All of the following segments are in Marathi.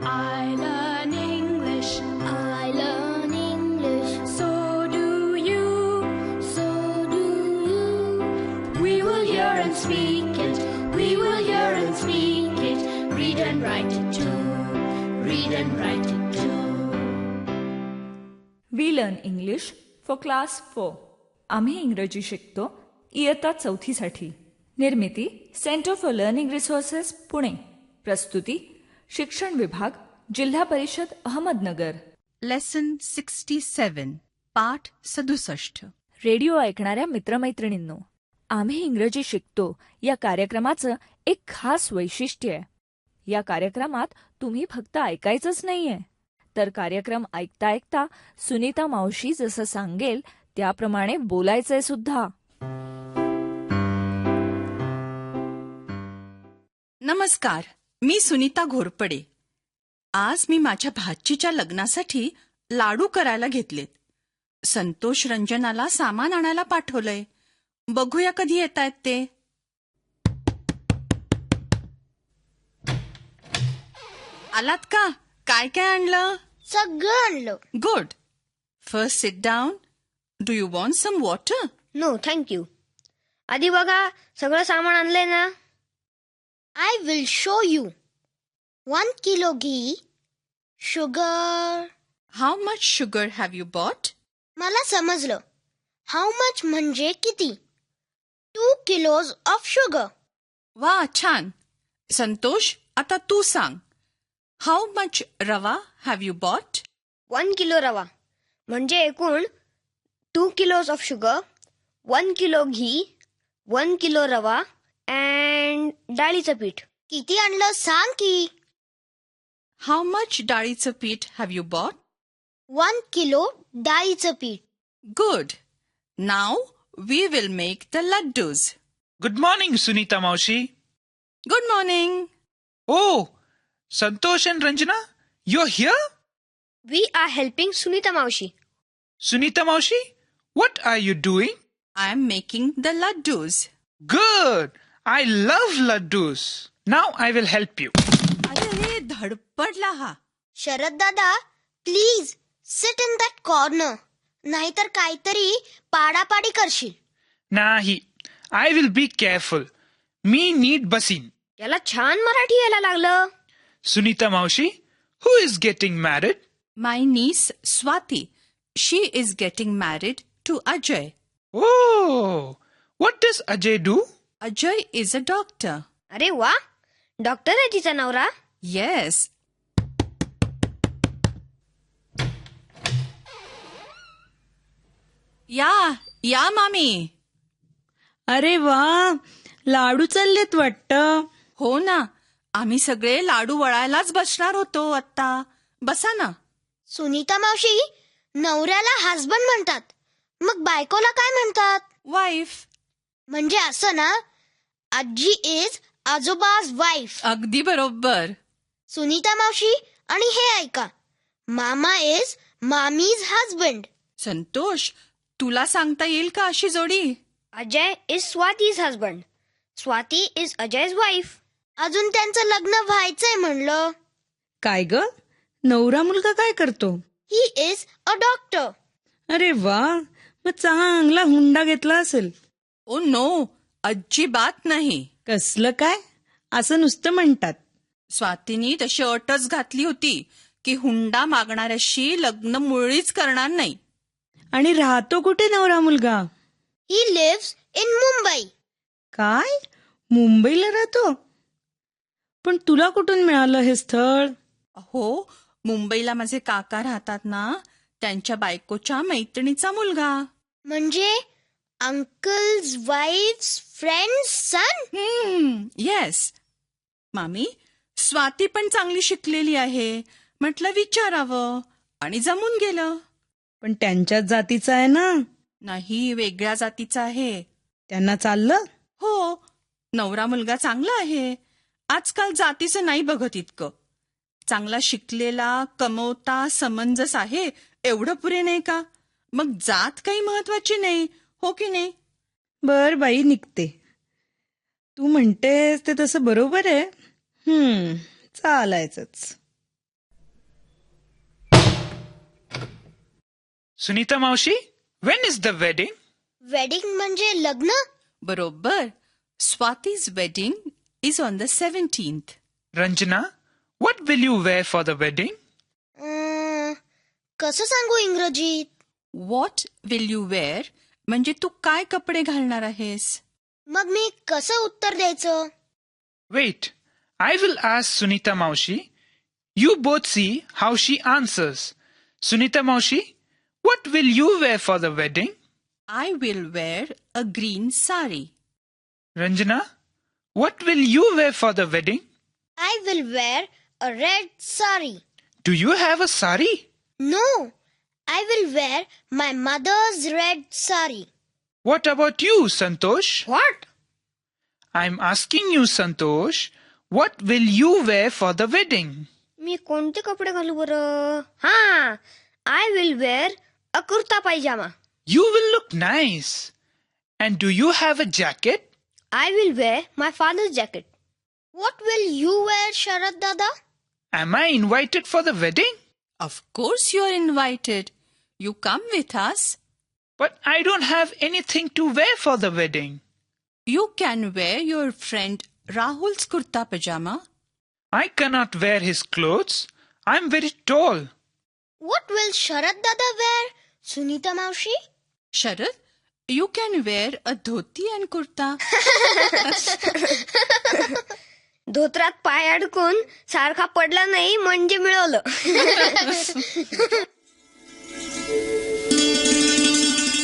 I learn English. I learn English. So do you. So do you. We will hear and speak it. We will hear and speak it. Read and write it too. Read and write it too. We learn English for class 4. आम्ही इंग्रजी शिकतो इयत्ता 4साठी. निर्मिती centre for learning resources Pune. प्रस्तुती शिक्षण विभाग जिल्हा परिषद अहमदनगर. लेसन 67 पाठ 67. रेडिओ ऐकणाऱ्या मित्रमैत्रिणींनो, आम्ही इंग्रजी शिकतो या कार्यक्रमाचं एक खास वैशिष्ट्य आहे. या कार्यक्रमात तुम्ही फक्त ऐकायचंच नाहीये, तर कार्यक्रम ऐकता ऐकता सुनीता मावशी जसं सांगेल त्याप्रमाणे बोलायचंय सुद्धा. नमस्कार, मी सुनीता घोरपडे. आज मी माझ्या भाचीच्या लग्नासाठी लाडू करायला घेतलेत. संतोष रंजनाला सामान आणायला पाठवलंय. बघूया कधी येतायत ते. आलात का? काय काय आणलं? सगळं आणलं. Good. First sit down. Do you want some water? No thank you. आधी बघा सगळं सामान आणलंय ना. I will show you. 1 kilo ghee, sugar. How much sugar have you bought? मला समजलं. हाऊ मच म्हणजे किती. 2 किलोज ऑफ शुगर. वा, छान. संतोष, आता तू सांग. हाऊ मच रवा हॅव यू बॉट? 1 किलो रवा म्हणजे एकूण 2 kilos of sugar, 1 kilo ghee, 1 kilo रवा अँड डाळीचं पीठ. किती आणलं सांग की. हाऊ मच डाळीचं पीठ हॅव यू बॉट? 1 किलो डाळीचं पीठ. Good. Now we will make the laddoos. Good morning, Sunita Maushi. Good morning. Oh, Santosh and Ranjana, you're here? We are helping Sunita Maushi. Sunita Maushi, what are you doing? I am making the laddoos. Good. I love laddus. Now I will help you. अरे धडपडला हा. शरद दादा please sit in that corner. नाहीतर काहीतरी पाडापाडी करशील. Nahi. I will be careful. Me need basin. याला छान मराठी यायला लागलं. Sunita Maushi, who is getting married? My niece Swati. She is getting married to Ajay. Oh, what does Ajay do? Ajay is a doctor. अरे वा, डॉक्टर आहे तिचा नवरा. येस. या मामी. अरे वा, लाडू चाललेत वाटतं. हो ना, आम्ही सगळे लाडू वळायलाच बसणार होतो आत्ता. बसा ना. सुनीता मावशी, नवऱ्याला हसबंड म्हणतात, मग बायकोला काय म्हणतात? वाईफ. म्हणजे असं ना, आजी इज आजोबाज वाईफ. अगदी बरोबर. सुनीता मावशी, आणि हे ऐका, मामा इज मामीज हजबंड. संतोष, तुला सांगता येईल का अशी जोडी? Ajay is Swati's husband. Swati is Ajay's wife. अजून त्यांचं लग्न व्हायचंय म्हणलं. काय ग, नवरा मुलगा काय करतो? He is a doctor. अरे वा, मग चांगला हुंडा घेतला असेल. ओ नो, अजिबात नाही. कसलं काय? असं नुसतं म्हणतात. स्वातीनी तशी अटच घातली होती की हुंडा मागणाऱ्याशी लग्न मुळीच करणार नाही. आणि राहतो कुठे नवरा मुलगा? He lives in Mumbai. काय, मुंबईला राहतो? पण तुला कुठून मिळालं हे स्थळ? हो, मुंबईला माझे काका राहतात ना, त्यांच्या बायकोच्या मैत्रिणीचा मुलगा. म्हणजे अंकल्स वाईफ्स फ्रेंड्स सन. येस. मामी, स्वाती पण चांगली शिकलेली आहे. म्हटलं विचारावं आणि जमून गेलं. पण त्यांच्याच जातीचा आहे ना? नाही, वेगळ्या जातीचा आहे. त्यांना चाललं? हो, नवरा मुलगा चांगला आहे. आजकाल जातीचं नाही बघत इतकं. चांगला शिकलेला, कमवता, समंजस आहे, एवढं पुरे नाही का? मग जात काही महत्वाची नाही, हो की नाही? बर बाई, निघते. तू म्हणतेस ते तसं बरोबर आहे. चालायचंच. Sunita Maushi, when is the wedding? Wedding म्हणजे लग्न. बरोबर. Swati's wedding is on the 17th. Ranjana, what will you wear for the wedding? कसं सांगू इंग्रजीत? What will you wear म्हणजे तू काय कपडे घालणार आहेस? मग मी कसं उत्तर द्यायचं? Wait, I will ask Sunita Maushi. You both see how she answers. Sunita Maushi, what will you wear for the wedding? I will wear a green sari. Ranjana, what will you wear for the wedding? I will wear a red sari. Do you have a sari? No, I will wear my mother's red sari. What about you, Santosh? What? I'm asking you, Santosh, what will you wear for the wedding? मी कोणते कपडे घालू बरं? I will wear a kurta pajama. You will look nice. And do you have a jacket? I will wear my father's jacket. What will you wear, Sharad Dada? Am I invited for the wedding? Of course you are invited. You come with us. But I don't have anything to wear for the wedding. You can wear your friend Rahul's kurta pajama. I cannot wear his clothes. I'm very tall. What will Sharad Dada wear, Sunita Maushi? Sharad, you can wear a dhoti and kurta. धोत्रात पाय अडकून सारखा पडला नाही म्हणजे मिळवलं.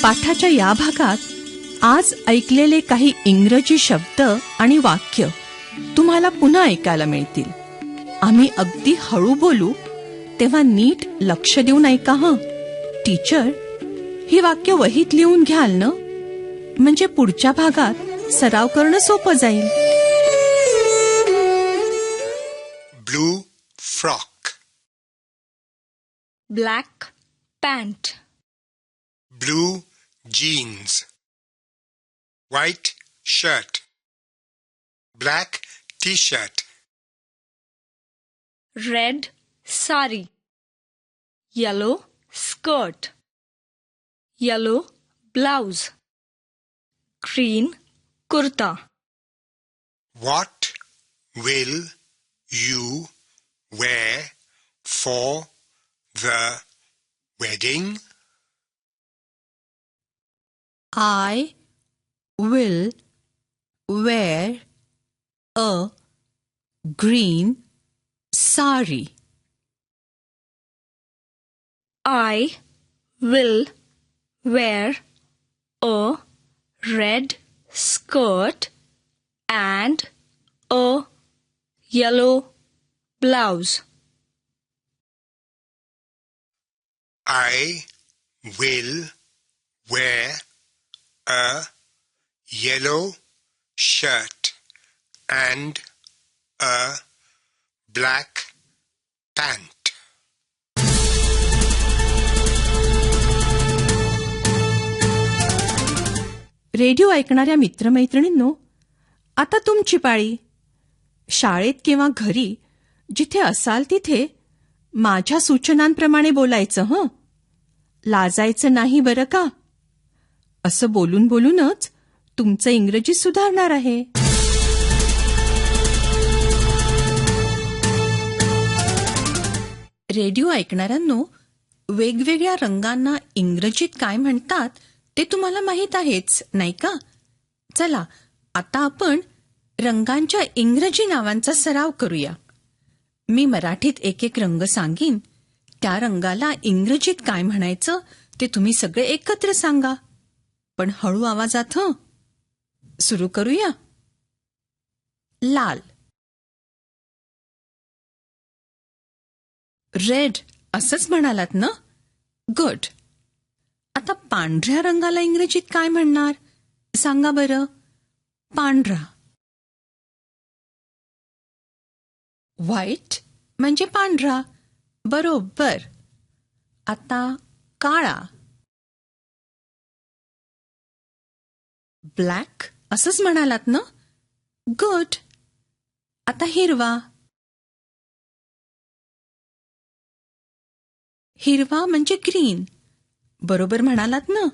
पाठाच्या या भागात आज ऐकलेले काही इंग्रजी शब्द आणि वाक्य तुम्हाला पुन्हा ऐकायला मिळतील. आम्ही अगदी हळू बोलू तेव्हा नीट लक्ष देऊन ऐका हं. टीचर, ही वाक्य वहीत लिहून घ्याल ना, म्हणजे पुढच्या भागात सराव करणं सोपं जाईल. Blue frock. Black pant. Blue jeans. White shirt. Black t-shirt. Red sari. Yellow skirt. Yellow blouse. Green kurta. What will you wear for the wedding? I will wear a green sari. I will wear a red skirt and a yellow blouse. I will wear a yellow shirt and a black pant. Radio ऐकणाऱ्या मित्रमैत्रिणींनो, आता तुमची पाळी. शाळेत किंवा घरी जिथे असाल तिथे माझ्या सूचनांप्रमाणे बोलायचं हं. लाजायचं नाही बरं का. असं बोलून बोलूनच तुमचं इंग्रजी सुधारणार आहे. रेडिओ ऐकणाऱ्यांनो, वेगवेगळ्या रंगांना इंग्रजीत काय म्हणतात ते तुम्हाला माहीत आहेच, नाही का? चला, आता आपण रंगांच्या इंग्रजी नावांचा सराव करूया. मी मराठीत एक एक रंग सांगीन. त्या रंगाला इंग्रजीत काय म्हणायचं ते तुम्ही सगळे एकत्र सांगा, पण हळू आवाजात हं. सुरू करूया. लाल. रेड असंच म्हणालात ना? गुड. आता पांढऱ्या रंगाला इंग्रजीत काय म्हणणार सांगा बरं. पांढरा. व्हाईट म्हणजे पांढरा. बरोबर. आता काळा. ब्लॅक असंच म्हणालात ना? गुड. आता हिरवा. हिरवा म्हणजे ग्रीन. बरोबर म्हणालात ना?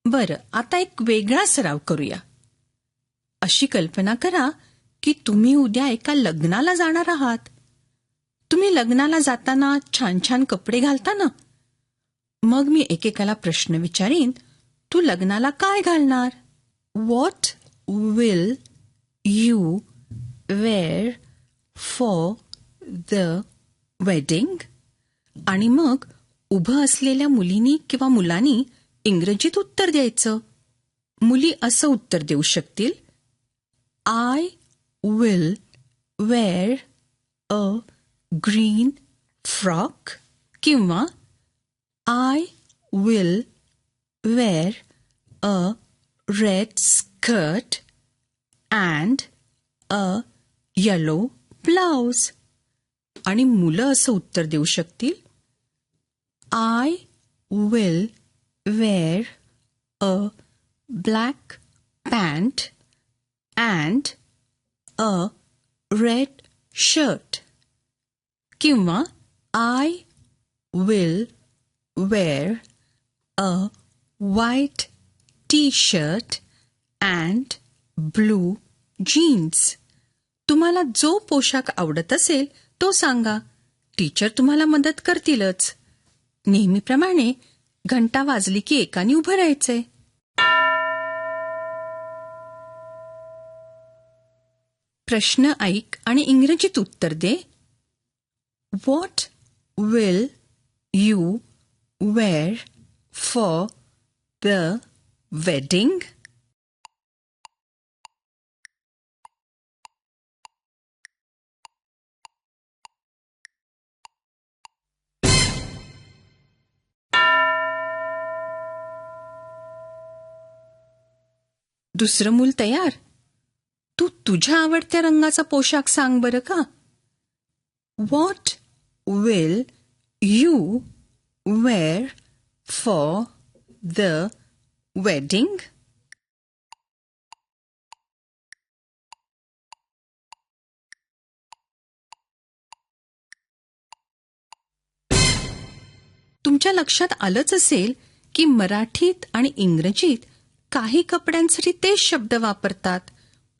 बरं, आता एक वेगळा सराव करूया. अशी कल्पना करा की तुम्ही उद्या एका लग्नाला जाणार आहात. तुम्ही लग्नाला जाताना छान छान कपडे घालता ना? मग मी एकेकाला प्रश्न विचारीन, तू लग्नाला काय घालणार? What will you wear for the wedding? आणि मग उभं असलेल्या मुलीनी किंवा मुलांनी इंग्रजीत उत्तर द्यायचं. मुली असं उत्तर देऊ शकतील, I will wear a green frock किंवा I will wear a red skirt and a yellow blouse. आणि मुलं असं उत्तर देऊ शकतील, I will wear a black pant and a red shirt किंवा I will wear a white t-shirt and blue jeans. तुम्हाला जो पोशाख आवडत असेल तो सांगा. टीचर तुम्हाला मदत करतीलच. नेहमीप्रमाणे घंटा वाजली की एकाने उभं राहायचंय. प्रश्न ऐक आणि इंग्रजीत उत्तर दे. What will you wear for the wedding? दुसरं मूल तयार? तू तुझ्या आवडत्या रंगाचा पोशाख सांग बरं का. What will you wear for the wedding? तुमच्या लक्षात आलंच असेल की मराठीत आणि इंग्रजीत काही कपड्यांसाठी तेच शब्द वापरतात,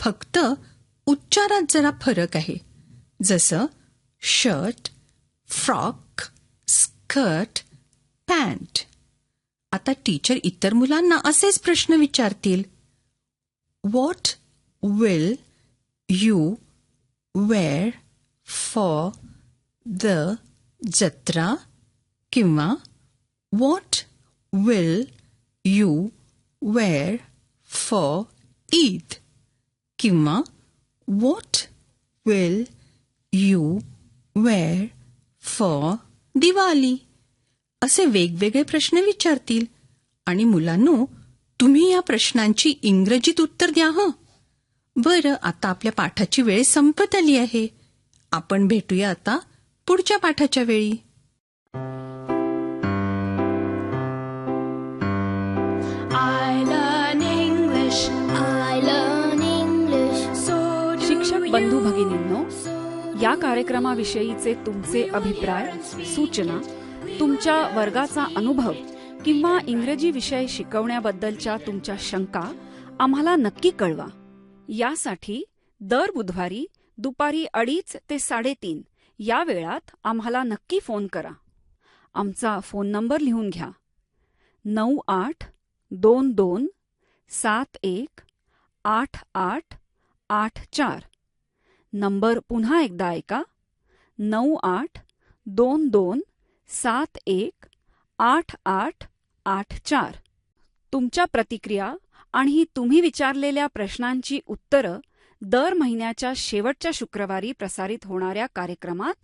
फक्त उच्चारात जरा फरक आहे. जसं शर्ट, फ्रॉक, स्कर्ट, पॅन्ट. आता टीचर इतर मुलांना असेच प्रश्न विचारतील. What will you wear for the jatra? किंवा what will you wear for Eid? किंवा what will you wear for Diwali? असे वेगवेगळे प्रश्न विचारतील. आणि मुलांनो, तुम्ही या प्रश्नांची इंग्रजीत उत्तर द्या हं. बरं, आता आपल्या पाठाची वेळ संपत आली आहे. आपण भेटूया आता पुढच्या पाठाच्या वेळी. I learn English. I learn English. So do शिक्षक you. बंधू भगिनींनो, या कार्यक्रमाविषयीचे तुमचे अभिप्राय, सूचना, तुमच्या वर्गाचा अनुभव किंवा इंग्रजी विषय शिकवण्याबद्दलच्या तुमच्या शंका आम्हाला नक्की कळवा. यासाठी दर बुधवारी दुपारी 2:30 ते 3:30 या वेळात आम्हाला नक्की फोन करा. आमचा फोन नंबर लिहून घ्या. 9822718884. नंबर पुन्हा एकदा ऐका. 9822718884. तुमच्या प्रतिक्रिया आणि तुम्ही विचारलेल्या प्रश्नांची उत्तरं दर महिन्याच्या शेवटच्या शुक्रवारी प्रसारित होणाऱ्या कार्यक्रमात